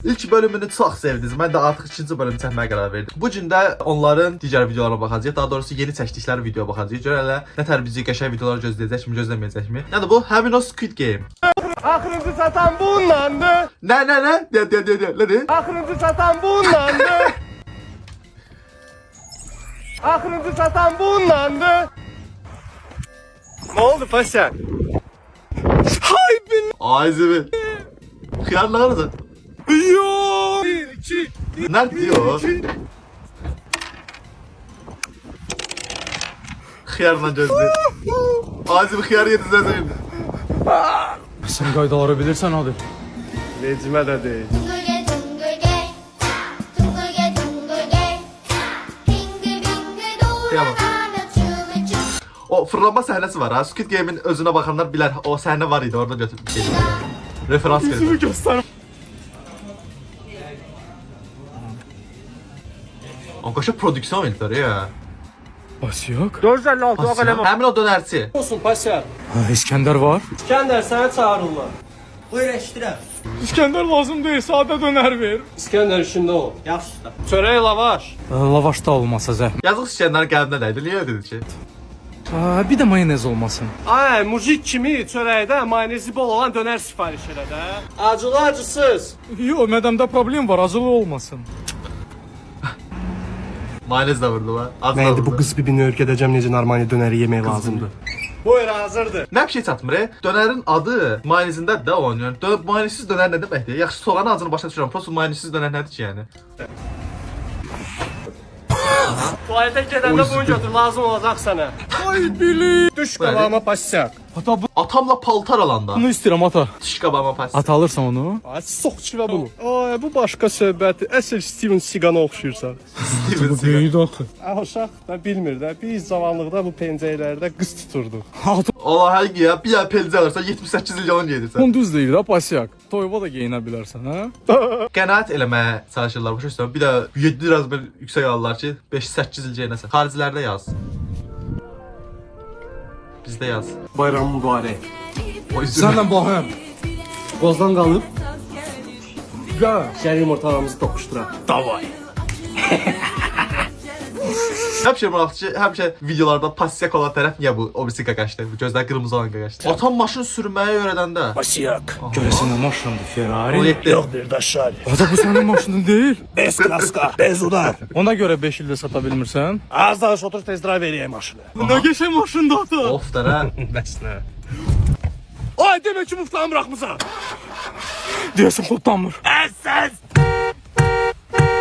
İlk bölümünü çox sevdiniz. Mən də artıq ikinci bölümü çəkməyə qərar verdim. Bu gün də onların digər videolarına baxacağıq. Daha doğrusu yeni çəkdikləri videoya baxacağıq. Görələ nə tər bizi qəşəng videolar gözləyəcəkmi, gözləməyəcəkmi? Yəni bu həmin o Squid Game. Axırıncı satan bundandır. Nə? Nədir? Axırıncı satan bundandır. Axırıncı satan bundandır. Ne oldu paşa? Hay bin. Ağzımı. Xiyarlarınızı. Yo. 1 2 Nə diyor? Xiyarla gözləyir. Ağzımı xiyar yedizləsəyim. Sen qaydaları bilirsən hadi. Necmə də deyil. 둥글게 둥글게 둥글게 둥글게 빙글빙글 돌아가며 춤을 춰 O fırlanma səhnəsi var ha. Squid Game'in özünə baxanlar bilər. O səhnə var idi, orada götürüb bir şey. Referans verir. Göster. Anqaşa prodüksiyon elitləri ya. Asyak. 456 o kalem Həmin o dönərçi. olsun paşa. Ha, İskender var. İskender səni çağırırlar. Buyur eşidirəm. İskender lazım değil, sade döner ver. İskender işində ol. Yaxşı usta. Çörək lavaş. Lavaş da olmasa zə. Yazıq İskəndərin qəlbinə dəydi. Niyə dedi ki? Bir də mayonez olmasın. Ay, mujik kimi çörəkdə mayonezi bol olan dönər sifariş elə də. Acılı acısız. Yo, mədəmdə problem var, acılı olmasın. Mayonez də vurdu var. Az da Mən indi bu vurdu. qız bibini öyrədəcəm necə normal dönəri yemək lazımdır. Buyur hazırdır. Nə bir şey çatmır. Dönərin adı mayonezindədir də onun. Yəni mayonezsiz dönər nə deməkdir? Yaxşı soğanın adını başa düşürəm. Prosta mayonezsiz dönər nədir ki yəni? Tuvalete gedəndə bunu götür, lazım olacaq sənə. Ay bili. Düş qabağıma paşa. Ata Atamla paltar alanda. bunu istəyirəm ata. Tiş qabağıma pas. Ata alırsan onu. Ay, sox çivə bunu. Ay, bu başqa söhbət. Əsl Steven Seagal'a oxşuyursan. Steven Seagal. Böyüdü axı. Uşaq da bilmir də. Biz cavanlıqda bu pencəklərdə qız tuturduq. Ata Allah həqiqi ya. Bir yer pelcə alırsan 78 il yalan yedirsən. kunduz deyil ha pasyak. Toyba da geyinə bilərsən ha. Qənaət eləməyə çalışırlar başa düşürsən. Bir də 7 biraz belə yüksək alırlar ki 5-8 il geyinəsən. Xaricilərdə yaz. Bizdə yaz. Bayram mübarək. O yüzden Sənlə baxım. Qozdan qalıb Gəl. şəri yumurtalarımızı toqquşduraq. Davay. həmişə maraqlı ki, həmişə videolarda pasiyak olan tərəf niyə bu o birisi qaqaşdı? Bu gözlər qırmızı olan qaqaşdı. Atam maşın sürməyi öyrədəndə. Pasiyak. Görəsən o maşındır O Ferrari. 7. Yox bir daşari. Ata bu sənin maşının deyil. Bez klaska, bez udar. Ona görə 5 ildə sata bilmirsən. Az danış otur tez drive eləyək maşını. Nə qəşəng maşındır ata. Of da ha. Bəs nə? Ay demək ki muftanı buraxmısan. Deyəsən qutlanmır. Əzəz.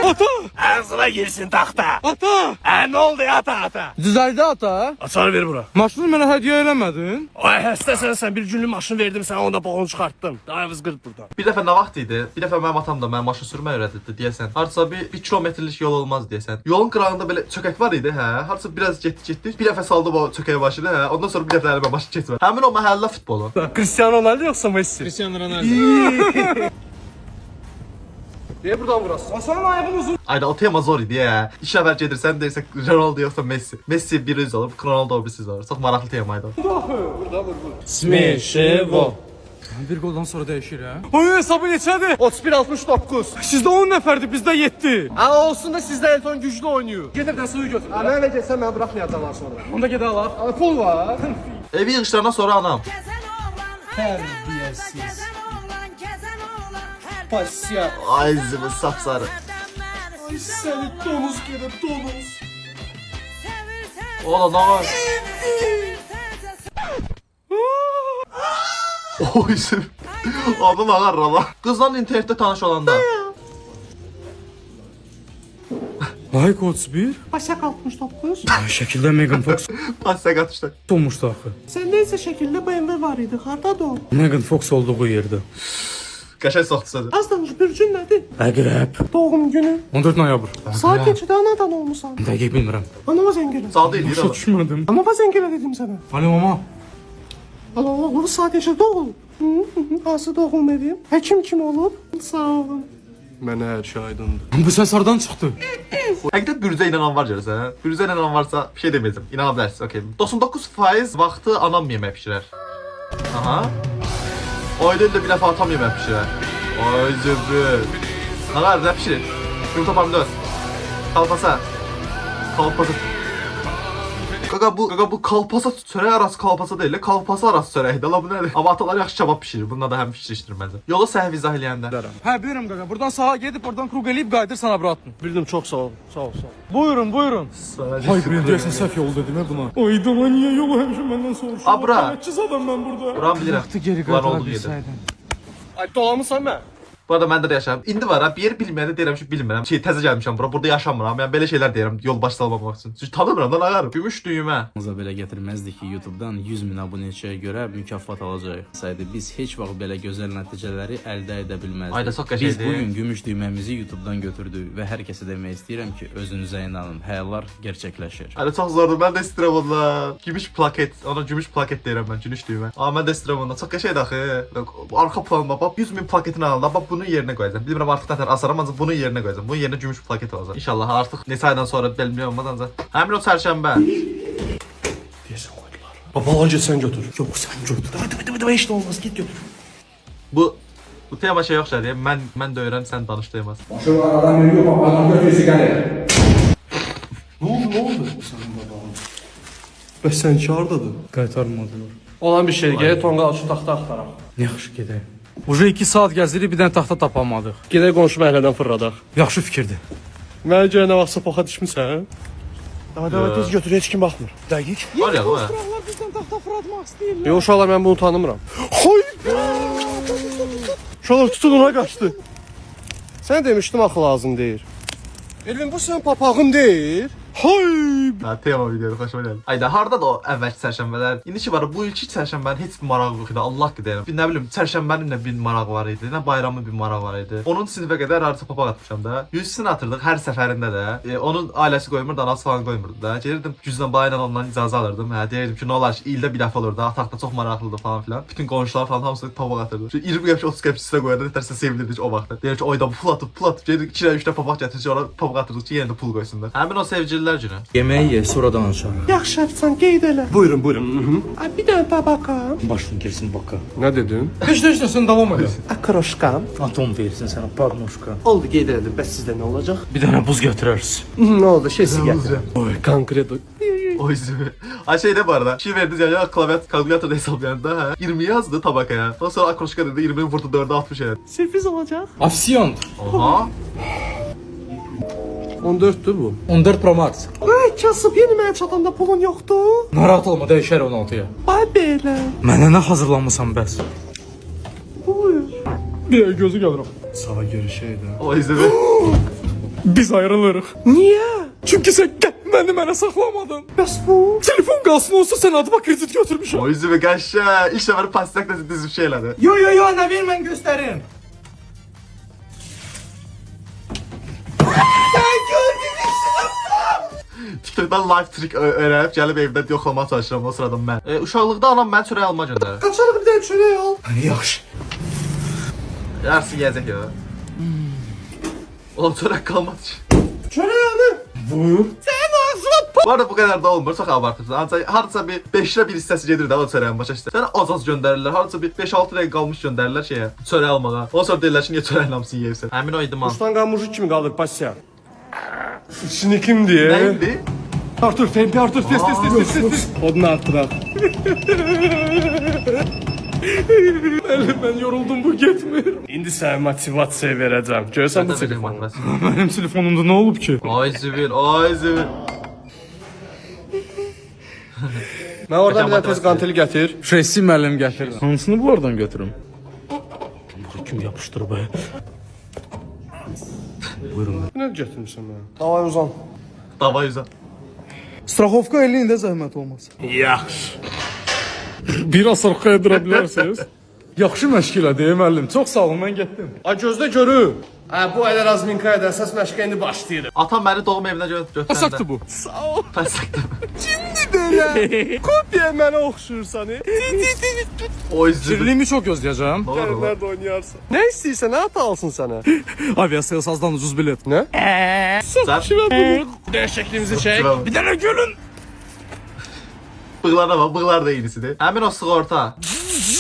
Ata! Ağzına girsin taxta. Ata! Nə oldu ya ata? Düzəldi ata. Açar ver bura. Maşını mənə hədiyyə eləmədin. Ay həstəsən sən bir günlük maşın verdim sən onda boğunu çıxartdın. Daha vız qırd buradan. Bir dəfə nə vaxt idi? Bir dəfə mənim atam da mənə maşın sürməyi öyrətdi deyəsən. Hardasa bir kilometrlik yol olmaz deyəsən. Yolun qırağında belə çökək var idi, hə? Hardasa biraz getdik. Bir dəfə saldı bu çökəyə başını, hə? Ondan sonra bir dəfə əlimə maşın keçmir. Həmin o məhəllə futbolu. Cristiano Ronaldo yoxsa Messi? Cristiano Ronaldo. Niyə buradan vurasın? Hasanın ayağın uzun. Ayda o tema zor idi ya. İş əvvəl gedirsən deyirsən Ronaldo yoxsa Messi. Messi biri olur, Ronaldo birisi olur. Çox maraqlı temaydı. Burada vur. Smeşevo. Bir qoldan sonra dəyişir ha. Oyun hesabı neçədir? 31-69. Sizdə 10 nəfərdir, bizdə 7. Ha olsun da sizdə en son güclü oynuyor. Gedir də suyu götür. Ha mənə getsən mən buraxmayacaqlar sonra. Onda gedə alaq. Ha pul var. Evi yığışdırandan sonra anam. Gezen oğlan Terbiyesiz. gezen oğlan gezen oğlan her Pasiyak. Ay zıvı sapsarı. Ay seni domuz gibi domuz. Ola ne var? O isim. Adım ağar rala. Kızla internette tanış olanda. Like 31. Pasiyak 69. Ay, şəkildə Megan Fox Pasiyak atışdı. olmuşdu axı. Sen neyse şekilde BMW var idi. Hardadır o? Megan Fox olduğu yerdə. Qəşəng soxdu sözü. Az danış bürcün nədir? Əqrəb. Doğum günü. 14 noyabr. Saat geçidi anadan olmuşsan. Dəqiq bilmirəm. Anama zengin. Sağ değil Başa değil düşmədim. Anama zengin dedim sana. Alo mama. Allah Allah bu saat geçidi doğum. Nasıl doğum edeyim? Hekim kim olur? Sağ olun. Mənə hər şey aydındır. Bu səs hardan çıxdı? Həqiqətən bürüzə inanan var görəsən. Bürüzə inanan varsa bir şey deməyəcəm. İnana bilərsiz. Okay. 99% vaxtı anam yemək bişirər. Aha. Ayda bir dəfə atam yemək bişirər. Ay zıbır. Ağar ne pişirir? Yumurta pomidor. Kalpasa. Kalpasa. Qaqa bu kalpasa çörək arası kalpasa deyil, kalpasa arası çörəkdir. La bu nədir? Amma atalar yaxşı kebab bişirir. Bununla da həm pişirişdirir məncə. Yola səhv izah eləyəndə. Ha buyurun kaka. Buradan sağa gidip oradan krug eləyib qayıdır sana bırakın. Bildim, çok sağ ol. Sağ ol, sağ ol. Buyurun buyurun. Hay ben diyorsun səhv yol dedim buna. Ay dana niye yolu həmişə məndən soruşur? Abra. Kaçız adam ben burada. Buram bilirəm. Vaxtı geri Bunlar qayıdıra olduğu yerdə. bilsəydin. Ay dolamısan mən. Bu arada mən də yaşayıram. İndi var ha, bir yer bilməyəndə deyirəm ki, bilmirəm. Təzə gəlmişəm bura. Burada yaşamıram. Yəni belə şeylər deyirəm yol başlamamaq üçün. Çünki tanımıram da ağarım. Gümüş düymə. Aklımıza belə gətirməzdik ki, YouTube-dan 100 min abunəçiyə görə mükafat alacağıq. Saydı biz heç vaxt belə gözəl nəticələri əldə edə bilməzdik. Ayda çox Biz qəşəngdir. bugün gümüş düyməmizi YouTube-dan götürdük və hər kəsə demək istəyirəm ki, özünüzə inanın, həyallar gerçəkləşir. Hələ çox zordur. Mən də istəyirəm onunla. Gümüş plaket. Ona gümüş plaket deyirəm mən. Gümüş düymə. Amma mən də istəyirəm onunla. Çox qəşəngdir axı. Arxa planıma bax 100 min plaketin alanda bax bunun yerinə qoyacağam. Bilmirəm artıq nətər asaram, ancaq bunun yerinə qoyacağam. Bunun yerinə gümüş plaket olacaq. İnşallah artıq neçə aydan sonra bilmirəm amma ancaq. Həmin o çərşənbə. Deyəsən qoydular. Baba al get sen götür. Yok sen götür. Hadi işte olmaz git götür. Bu tema şey yoxdur deyə. Mən də öyrən, sən danış deməz. Şu aradan yürüyor bak adam götürüyorsun gene. Ne oldu? Bəs sən ki hardadır? Qaytarmadılar. Olan bir şey. Gələ tonqal şu taxta axtaraq. Yaxşı gedək. Uca 2 saat gəzirik, bir dənə taxta tapamadıq. Gedək qonşu məhəllədən fırladaq. Yaxşı fikirdir. Mənə görə nə vaxtsa poxa düşmüsən? Daha tez götür, heç kim baxmır. Dəqiq. Var ya, var. Bizdən taxta fırlatmaq istəyirlər. Yox uşaqlar, mən bunu tanımıram. Hay! Uşaqlar tutun ona qaçdı. Sən demişdim axı lazım deyir. Elvin, bu sənin papağın deyil. Hay! Ha, tema videoyu xoşuma gəldi. Ayda harda da o əvvəlki çərşənbələr? İndiki var, bu ilk çərşənbənin heç bir marağı yox idi. Allah qədərəm. Bir nə bilim, çərşənbənin də bir marağı var idi, nə bayramın bir marağı var idi. Onun sinifə qədər harca papaq atmışam da. 100-sini atırdıq hər səfərində də. Onun ailəsi qoymurdu, anası falan qoymurdu da. Gəlirdim güzlə bayla ondan icazə alırdım. Hə, deyirdim ki, nə olar ki, ildə bir dəfə olurdu. Ataq da çox maraqlıdır falan filan. Bütün qonşular falan hamısı papaq atırdı. Şu 20 qəpik 30 qəpik üstə qoyanda nətərsə sevinirdik o vaxtda. Deyir ki, oyda pul atıb. Gəlirdik 2-3 dəfə papaq gətirir, ora papaq atırıq ki, yenə də pul qoysunlar. Həmin o sevgililər günü. Yeməyi ye, sonra danışalım. Yaxşı Əfsan qeyd elə. Buyurun. Ay bir dənə tabaka. Başın girsin baka. Nə dedin? Heç də sən davam et. Akroşkam. Atom versin sənə, parnoşka. Oldu qeyd elədim. Bəs sizdə nə olacaq? Bir dənə buz götürərsiz. Nə oldu? Şeysi gətir. Oy, konkret. O yüzü. Ay şeyde bu arada. Şey verdi yani kalkülatörde hesaplayanda ha. 20 yazdı tabakaya. Ondan sonra akroşka dedi 20'yi vurdu 4'e 60 yani. Sürpriz olacaq. Afsiyon. Oha. 14'tür bu. 14 Pro Max. Ay kasıb yeni mənə çatanda pulun yoxdur. Narahat olma, dəyişər 16-ya. Ay belə. Mənə nə hazırlanmısan bəs? Buyur. Bir ay gözü gəlirəm. Sağa görüşəydi. O yüzü. Biz ayrılırıq. Niyə? Çünki sən məni mənə saxlamadın. Bəs bu? Telefon qalsın olsa sən adıma kredit götürmüşəm. O yüzü ve gaşa. İşte var pastak da dizim şeylerdi. Yo, nə ver mən göstərim. TikTok'dan live trick öğrenip gelip evden yoxlamaya çalışıram o sırada mən. Uşaqlıqda anam mən çörək alma göndərir. Qaçarıq bir dənə çörək al. Yaxşı. Yarısı yiyəcək ya. Oğlum çörək qalmadı ki. Çörək alır. Buyur. Bu arada bu kadar da olmur, çok abartırsın. Ancaq harca bir 5'də bir hissəsi gedir də o çörəyin başa işte. Sənə az göndərirlər, harca bir 5-6 dəqiqə qalmış göndərirlər şeyə, çörək almağa. Ondan sonra deyirlər ki, niyə çörəyin hamısını yeyirsən? Həmin o idman. Ustan mujik kimi qalır pasya. İçini kim diye? Nə indi? Artur, tempi Artur, tez. Odunu artıraq. Mən yoruldum, bu getmir. İndi sənə motivasiya verəcəm. Görürsən bu telefonu? Mənim telefonumda nə olub ki? Ay zübür, ay zübür. Mən oradan bir dənə tez qanteli gətir. Şəhsi müəllim gətirir. Hansını bunlardan götürüm? Kim yapışdırıb be? Nə gətirmisən mənə? Davay uzan. Davay yüzən. Straxovka elində zəhmət olmaz. Yaxşı. Biraz arxaya dura bilərsiniz. Yaxşı məşğulədir müəllim. Çox sağ olun, mən getdim. Ay gözdə görüm. Bu elə razminka edən səs məşqə indi başlayır. Atam məni doğum evinə götürdü. Pasaqdır bu. Pasaqdır. Kopya mənə oxşuyursan. O yüzü. Kirliyimi çox gözləyəcəm. Doğru. Nerede oynayarsan. Ne istəyirsən, nə ata alsın sənə? Aviasiyasazdan ucuz bilet. Nə? Sən Dəyişəkliyimizi çək. Bir dənə gülün. bığlarına bak, bığlar da yenisidir. Həmin o sığorta.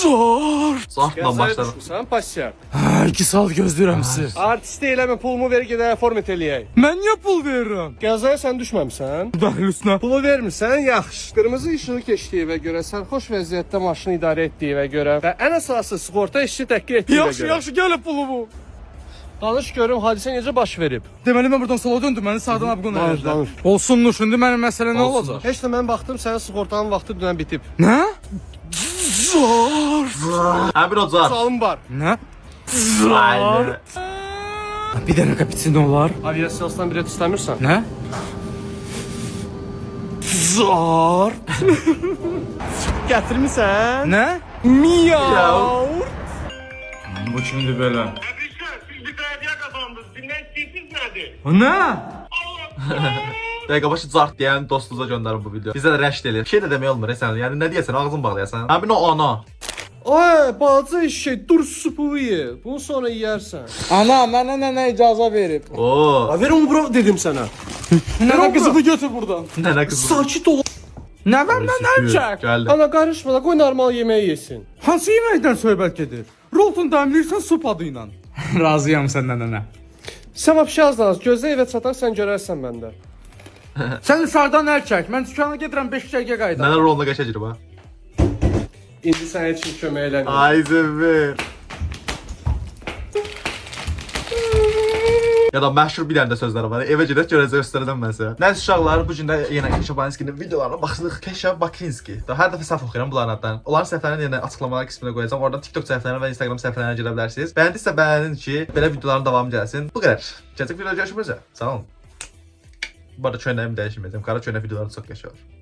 Zor. Zartla başladım. Sən pasya. Hər 2 saat gözləyirəm sizi. Artist eləmə, pulumu ver gedək format eləyək. Mən niyə pul verirəm? Qəzaya sən düşməmisən? Dəhil üstünə. Pulu vermirsən, yaxşı. Qırmızı işığı keçdiyinə görə, sərxoş vəziyyətdə maşını idarə etdiyinə görə və ən əsası sığorta işçi təqqi etdiyinə Yaxşı, görə. yaxşı, gəl pulumu. Danış görüm hadisə necə baş verib. Deməli mən buradan sola döndüm, məni sağdan abqon Danış, elədilər. danış. Olsun Nur, şimdi mənim məsələ nə olacaq? Heç də mən baxdım, sənin sığortanın vaxtı dünən bitib. Nə? Hə bir ocar. Sualım var. Nə? Aynen. Bir dənə kapiçino olar. Aviasiyasından bilet istəmirsən? Nə? Zar. Gətirmisən? Nə? Miyav. Bu kimdir belə? Siz bir belediye kazandınız. Sizin istediğiniz nedir? Nə? Dəqiqə başı cart deyən dostunuza göndərin bu video. Bizə də rəşd eləyir. Bir şey də demək olmur sən. Yəni nə deyəsən, ağzını bağlayasan. Hə bir o ana. Ay, balaca eşək, dur supuğu ye. Bunu sonra yeyərsən. Ana, mənə nənə icazə verib. Oo. Ver onu bura dedim sənə. Nənə qızını götür buradan. Nənə qızı. Sakit ol. Nə məndən nə çək? Gəldi. Ana qarışma da, qoy normal yemək yesin. Hansı yeməkdən söhbət gedir? Rolton dəmləyirsən su padı ilə. Razıyam səndən nənə. Sən vəbşə azdan gözlə evə çatar, sən görərsən məndə. Sən dışarıdan əl çək. Mən dükana gedirəm 5 dəqiqə qayıdam. Nənə roluna geçəcək ha. İndi sənə heç kim kömək eləmir. Ay zəvir. Ya da məşhur bir dənə də sözləri var. Evə gedək görəcək göstərəcəm mən sizə. Nəysə uşaqlar, bu gün də yenə Keşə Bakinskinin videolarına baxdıq. Keşə Bakinski. Daha hər dəfə səhv oxuyuram bunların adlarını. Onların səhifələrini yenə açıqlamalar qisminə qoyacağam. Oradan TikTok səhifələrinə və Instagram səhifələrinə girə bilərsiniz. Bəyəndinizsə bəyənin ki, belə videoların davamı gəlsin. Bu qədər. Gələcək videoda görüşmək üzrə. Sağ olun. Bu arada köynəyimi dəyişməyəcəm. Qara köynək videoları çox qəşəng olur.